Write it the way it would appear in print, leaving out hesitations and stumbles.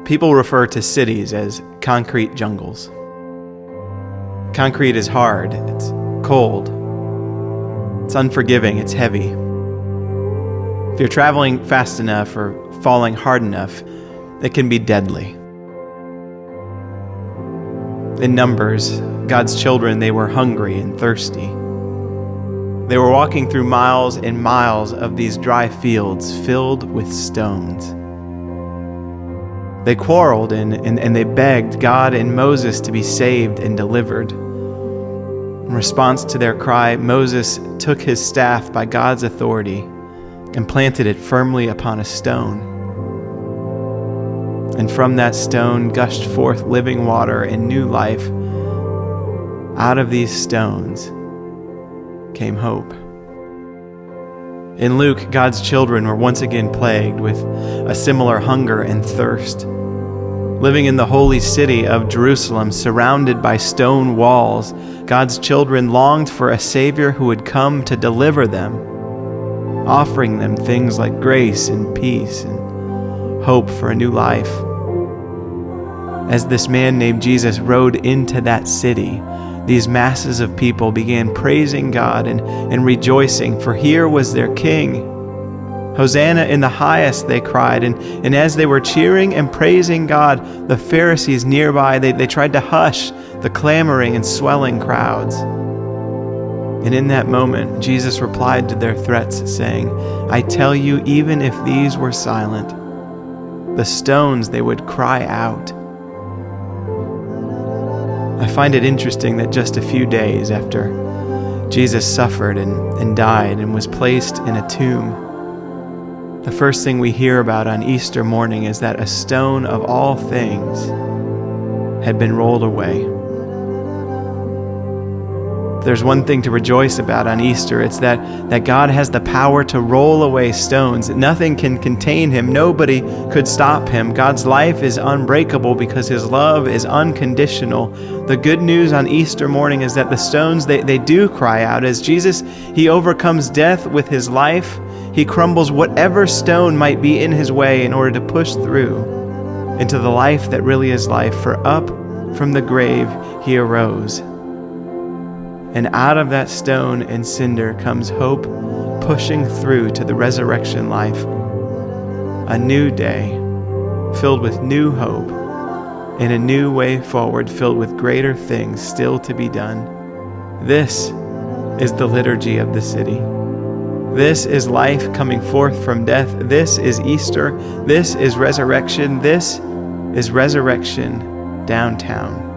People refer to cities as concrete jungles. Concrete is hard, it's cold, it's unforgiving, it's heavy. If you're traveling fast enough or falling hard enough, it can be deadly. In Numbers, God's children, they were hungry and thirsty. They were walking through miles and miles of these dry fields filled with stones. They quarreled and they begged God and Moses to be saved and delivered. In response to their cry, Moses took his staff by God's authority and planted it firmly upon a stone. And from that stone gushed forth living water and new life. Out of these stones came hope. In Luke, God's children were once again plagued with a similar hunger and thirst. Living in the holy city of Jerusalem, surrounded by stone walls, God's children longed for a Savior who would come to deliver them, offering them things like grace and peace and hope for a new life. As this man named Jesus rode into that city, these masses of people began praising God and rejoicing, for here was their King. Hosanna in the highest, they cried. And as they were cheering and praising God, the Pharisees nearby, they tried to hush the clamoring and swelling crowds. And in that moment, Jesus replied to their threats, saying, I tell you, even if these were silent, the stones, they would cry out. I find it interesting that just a few days after Jesus suffered and died and was placed in a tomb, the first thing we hear about on Easter morning is that a stone of all things had been rolled away. If there's one thing to rejoice about on Easter, it's that God has the power to roll away stones. Nothing can contain him. Nobody could stop him. God's life is unbreakable because his love is unconditional. The good news on Easter morning is that the stones, they do cry out. As Jesus, he overcomes death with his life. He crumbles whatever stone might be in his way in order to push through into the life that really is life. For up from the grave he arose. And out of that stone and cinder comes hope pushing through to the resurrection life. A new day filled with new hope and a new way forward filled with greater things still to be done. This is the liturgy of the city. This is life coming forth from death. This is Easter. This is resurrection. This is resurrection downtown.